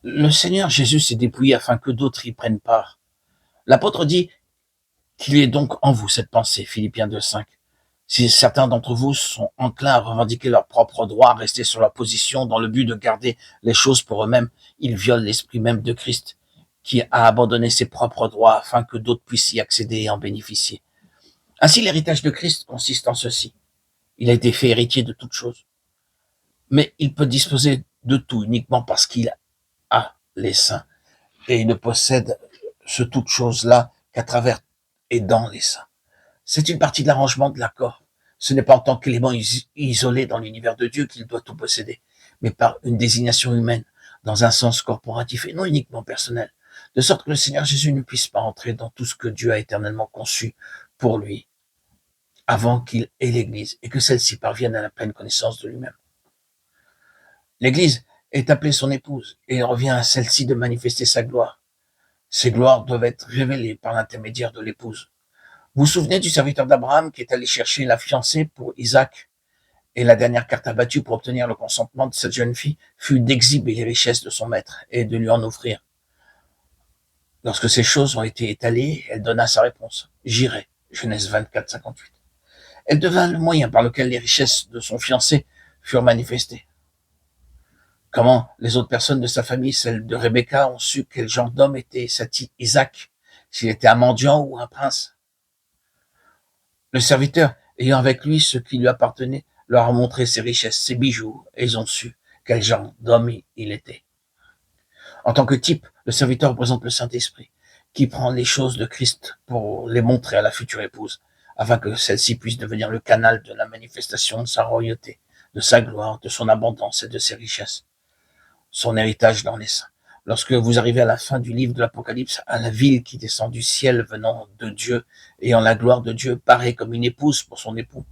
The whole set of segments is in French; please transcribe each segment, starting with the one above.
Le Seigneur Jésus s'est dépouillé afin que d'autres y prennent part. L'apôtre dit qu'il est donc en vous cette pensée, Philippiens 2,5. Si certains d'entre vous sont enclins à revendiquer leur propre droit, à rester sur leur position dans le but de garder les choses pour eux-mêmes, ils violent l'esprit même de Christ, qui a abandonné ses propres droits afin que d'autres puissent y accéder et en bénéficier. Ainsi, l'héritage de Christ consiste en ceci. Il a été fait héritier de toutes choses. Mais il peut disposer de tout uniquement parce qu'il a les saints. Et il ne possède ce toute chose-là qu'à travers et dans les saints. C'est une partie de l'arrangement de l'accord. Ce n'est pas en tant qu'élément isolé dans l'univers de Dieu qu'il doit tout posséder, mais par une désignation humaine, dans un sens corporatif et non uniquement personnel, de sorte que le Seigneur Jésus ne puisse pas entrer dans tout ce que Dieu a éternellement conçu pour lui, avant qu'il ait l'Église, et que celle-ci parvienne à la pleine connaissance de lui-même. L'Église est appelée son épouse, et il revient à celle-ci de manifester sa gloire. Ces gloires doivent être révélées par l'intermédiaire de l'épouse. Vous vous souvenez du serviteur d'Abraham qui est allé chercher la fiancée pour Isaac, et la dernière carte à battu pour obtenir le consentement de cette jeune fille fut d'exhiber les richesses de son maître et de lui en offrir. Lorsque ces choses ont été étalées, elle donna sa réponse. J'irai. Genèse 24, 58. Elle devint le moyen par lequel les richesses de son fiancé furent manifestées. Comment les autres personnes de sa famille, celles de Rebecca, ont su quel genre d'homme était cet Isaac, s'il était un mendiant ou un prince? Le serviteur, ayant avec lui ce qui lui appartenait, leur a montré ses richesses, ses bijoux, et ils ont su quel genre d'homme il était. En tant que type, le serviteur représente le Saint-Esprit, qui prend les choses de Christ pour les montrer à la future épouse, afin que celle-ci puisse devenir le canal de la manifestation de sa royauté, de sa gloire, de son abondance et de ses richesses, son héritage dans les saints. Lorsque vous arrivez à la fin du livre de l'Apocalypse, à la ville qui descend du ciel venant de Dieu, ayant la gloire de Dieu, paraît comme une épouse pour son époux.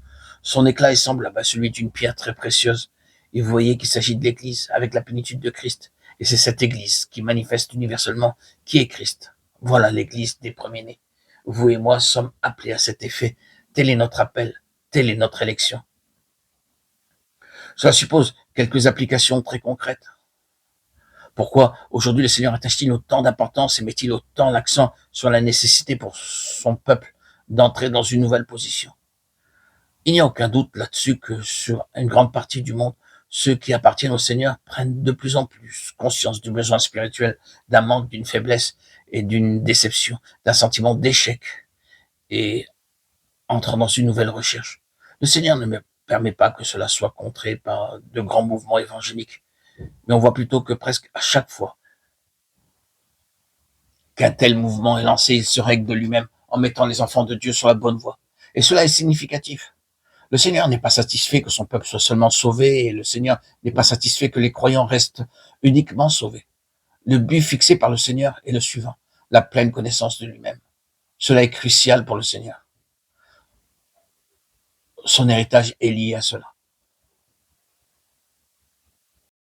Son éclat est semblable à celui d'une pierre très précieuse. Et vous voyez qu'il s'agit de l'Église, avec la plénitude de Christ. Et c'est cette Église qui manifeste universellement qui est Christ. Voilà l'Église des premiers-nés. Vous et moi sommes appelés à cet effet. Tel est notre appel, telle est notre élection. Cela suppose quelques applications très concrètes. Pourquoi aujourd'hui le Seigneur attache-t-il autant d'importance et met-il autant l'accent sur la nécessité pour son peuple d'entrer dans une nouvelle position? Il n'y a aucun doute là-dessus que sur une grande partie du monde, ceux qui appartiennent au Seigneur prennent de plus en plus conscience du besoin spirituel, d'un manque, d'une faiblesse et d'une déception, d'un sentiment d'échec et entrent dans une nouvelle recherche. Le Seigneur ne me permet pas que cela soit contré par de grands mouvements évangéliques, mais on voit plutôt que presque à chaque fois qu'un tel mouvement est lancé, il se règle de lui-même en mettant les enfants de Dieu sur la bonne voie. Et cela est significatif. Le Seigneur n'est pas satisfait que son peuple soit seulement sauvé et le Seigneur n'est pas satisfait que les croyants restent uniquement sauvés. Le but fixé par le Seigneur est le suivant, la pleine connaissance de lui-même. Cela est crucial pour le Seigneur. Son héritage est lié à cela.